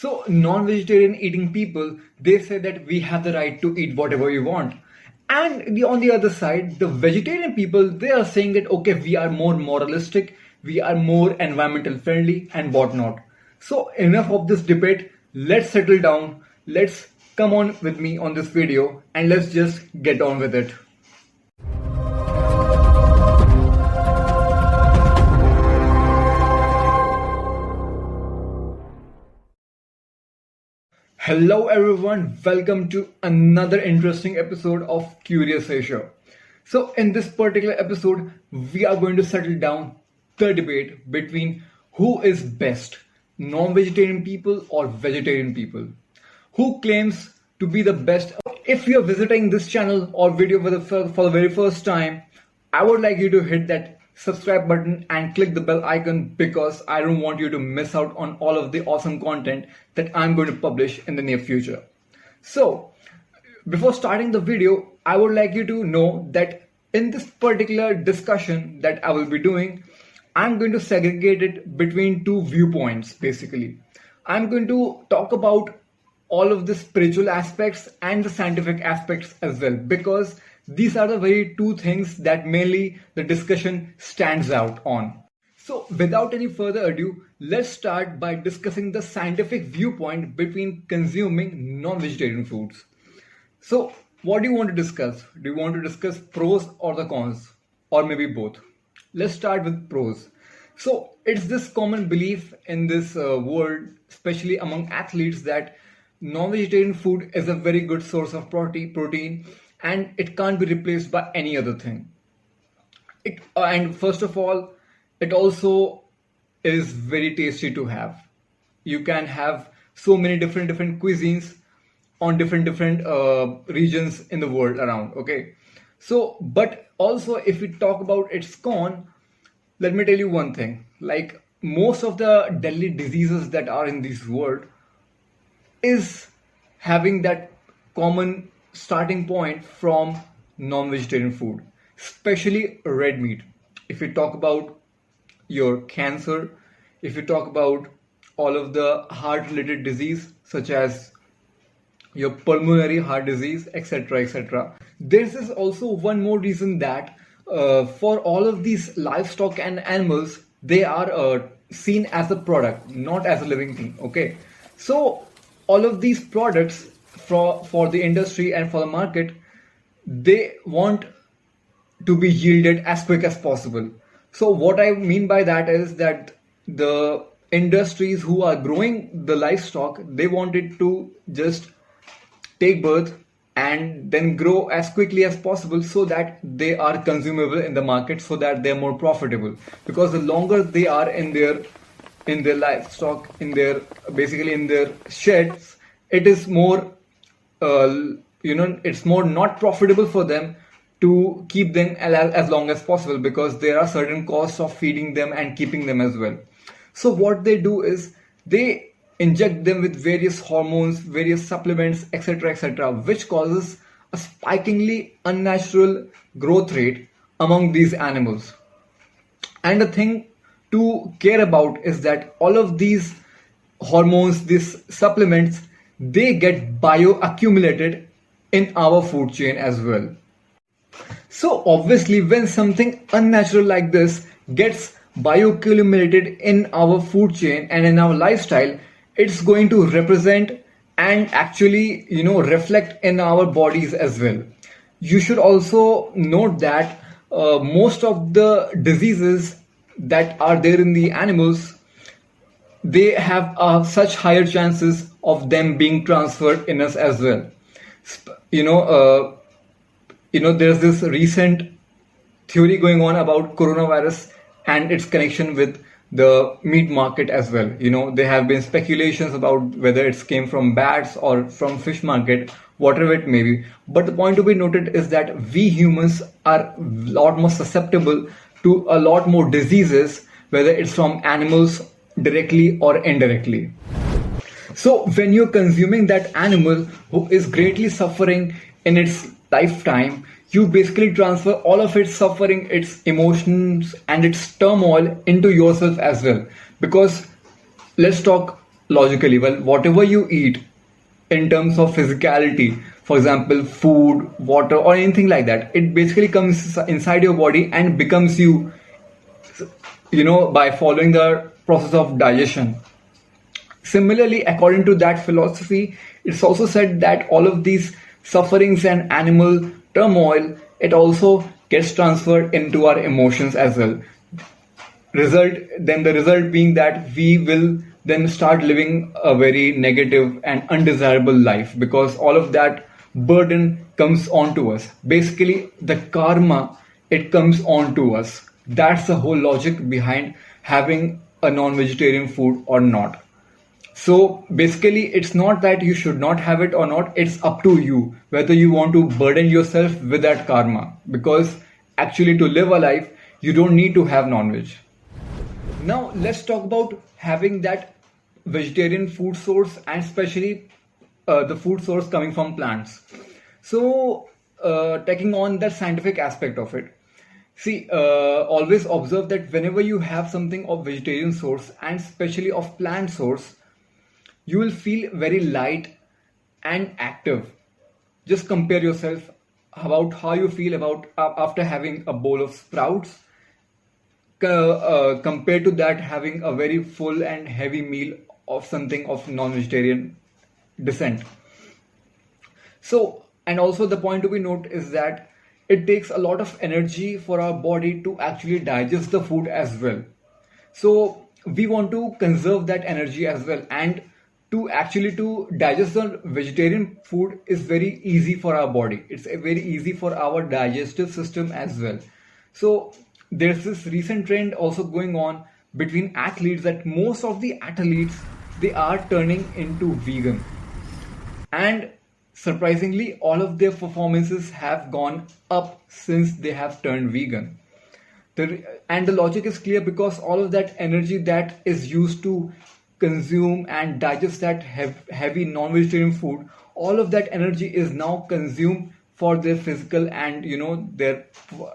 So non-vegetarian eating people, they say that we have the right to eat whatever we want. And on the other side, the vegetarian people, they are saying that, okay, we are more moralistic, we are more environmental friendly and whatnot. So enough of this debate. Let's settle down. Let's come on with me on this video and let's just get on with it. Hello everyone, welcome to another interesting episode of Curious Asia. So in this particular episode, we are going to settle down the debate between who is best, non-vegetarian people or vegetarian people. Who claims to be the best? If you are visiting this channel or video for the very first time, I would like you to hit that subscribe button and click the bell icon because I don't want you to miss out on all of the awesome content that I'm going to publish in the near future. So before starting the video, I would like you to know that in this particular discussion that I will be doing, I'm going to segregate it between two viewpoints. Basically, I'm going to talk about all of the spiritual aspects and the scientific aspects as well, because these are the very two things that mainly the discussion stands out on. So without any further ado, let's start by discussing the scientific viewpoint between consuming non-vegetarian foods. So what do you want to discuss? Do you want to discuss pros or the cons, or maybe both? Let's start with pros. So it's this common belief in this world, especially among athletes, that non-vegetarian food is a very good source of protein and it can't be replaced by any other thing. And first of all, it also is very tasty to have. You can have so many different cuisines on different regions in the world around. Okay, so but also if we talk about its con, let me tell you one thing. Like most of the deadly diseases that are in this world is having that common starting point from non-vegetarian food, especially red meat. If you talk about your cancer, if you talk about all of the heart related disease such as your pulmonary heart disease, etc., this is also one more reason that for all of these livestock and animals, they are seen as a product, not as a living thing. Okay, so all of these products for the industry and for the market, they want to be yielded as quick as possible. So what I mean by that is that the industries who are growing the livestock, they wanted to just take birth and then grow as quickly as possible so that they are consumable in the market, so that they're more profitable. Because the longer they are in their livestock, in their sheds, it is more it's more not profitable for them to keep them as long as possible, because there are certain costs of feeding them and keeping them as well. So what they do is they inject them with various hormones, various supplements, etc., which causes a spikingly unnatural growth rate among these animals. And the thing to care about is that all of these hormones, these supplements, they get bioaccumulated in our food chain as well. So obviously when something unnatural like this gets bioaccumulated in our food chain and in our lifestyle, it's going to represent and actually reflect in our bodies as well. You should also note that most of the diseases that are there in the animals, they have such higher chances of them being transferred in us as well. There's this recent theory going on about coronavirus and its connection with the meat market as well. There have been speculations about whether it came from bats or from fish market, whatever it may be. But the point to be noted is that we humans are a lot more susceptible to a lot more diseases, whether it's from animals directly or indirectly. So when you're consuming that animal who is greatly suffering in its lifetime, you basically transfer all of its suffering, its emotions and its turmoil into yourself as well. Because let's talk logically, well, whatever you eat in terms of physicality, for example, food, water, or anything like that, it basically comes inside your body and becomes you, by following the process of digestion. Similarly, according to that philosophy, it's also said that all of these sufferings and animal turmoil, it also gets transferred into our emotions as well. The result being that we will then start living a very negative and undesirable life, because all of that burden comes onto us. Basically, the karma, it comes onto us. That's the whole logic behind having a non-vegetarian food or not. So basically, it's not that you should not have it or not, it's up to you whether you want to burden yourself with that karma. Because actually, to live a life, you don't need to have non veg. Now, let's talk about having that vegetarian food source, and especially the food source coming from plants. So, taking on the scientific aspect of it. See, always observe that whenever you have something of vegetarian source and especially of plant source, you will feel very light and active. Just compare yourself about how you feel about after having a bowl of sprouts, compared to that having a very full and heavy meal of something of non-vegetarian descent. So, and also the point to be note is that it takes a lot of energy for our body to actually digest the food as well. So we want to conserve that energy as well, and to digest the vegetarian food is very easy for our body. It's very easy for our digestive system as well. So there's this recent trend also going on between athletes, that most of the athletes, they are turning into vegan, and surprisingly all of their performances have gone up since they have turned vegan. And the logic is clear, because all of that energy that is used to consume and digest that heavy non-vegetarian food, all of that energy is now consumed for their physical and their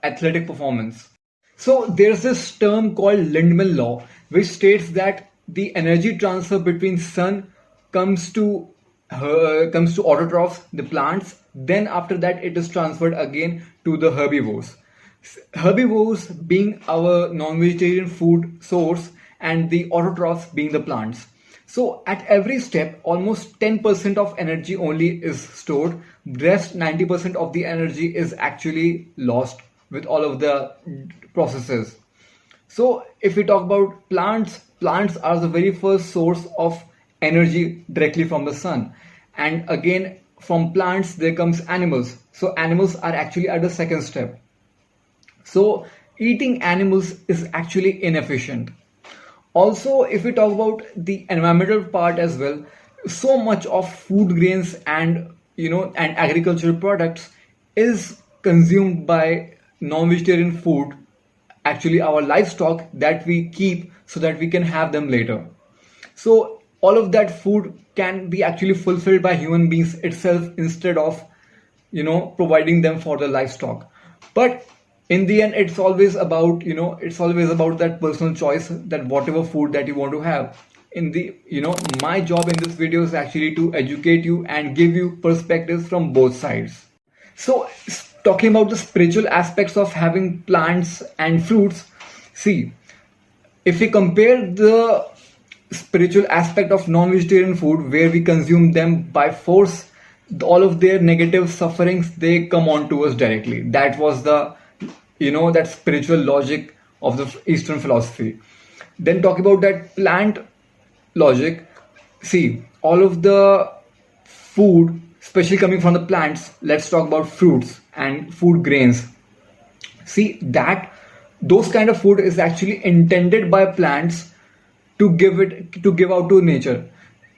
athletic performance. So there's this term called Lindman law, which states that the energy transfer between sun comes to autotrophs, the plants. Then after that, it is transferred again to the herbivores. Herbivores being our non-vegetarian food source, and the autotrophs being the plants. So at every step, almost 10% of energy only is stored. Rest 90% of the energy is actually lost with all of the processes. So if we talk about plants, plants are the very first source of energy directly from the sun. And again, from plants, there comes animals. So animals are actually at the second step. So eating animals is actually inefficient. Also, if we talk about the environmental part as well, so much of food grains and and agricultural products is consumed by non-vegetarian food, actually our livestock that we keep so that we can have them later. So all of that food can be actually fulfilled by human beings itself, instead of providing them for the livestock. But in the end, it's always about that personal choice, that whatever food that you want to have. In the my job in this video is actually to educate you and give you perspectives from both sides. So talking about the spiritual aspects of having plants and fruits, see, if we compare the spiritual aspect of non-vegetarian food, where we consume them by force, all of their negative sufferings, they come on to us directly. That was the that spiritual logic of the Eastern philosophy. Then talk about that plant logic. See, all of the food, especially coming from the plants, let's talk about fruits and food grains. See, that those kind of food is actually intended by plants to give out to nature.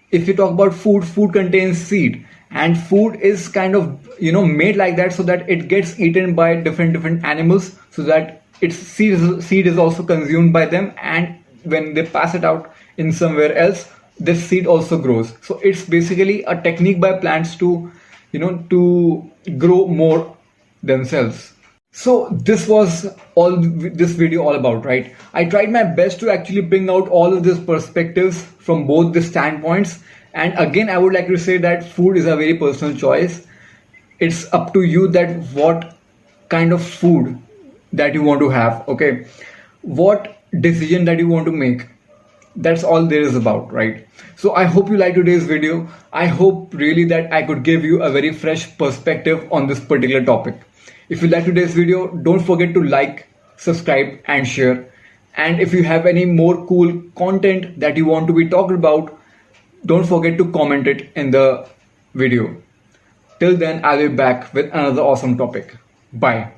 If you talk about food, food contains seed, and food is kind of made like that so that it gets eaten by different animals, so that its seed is also consumed by them, and when they pass it out in somewhere else, this seed also grows. So it's basically a technique by plants to to grow more themselves. So this was all this video all about, right? I tried my best to actually bring out all of these perspectives from both the standpoints. And again, I would like to say that food is a very personal choice. It's up to you that what kind of food that you want to have, okay? What decision that you want to make. That's all there is about, right? So I hope you like today's video. I hope really that I could give you a very fresh perspective on this particular topic. If you like today's video, don't forget to like, subscribe and share. And if you have any more cool content that you want to be talked about, don't forget to comment it in the video. Till then, I'll be back with another awesome topic. Bye.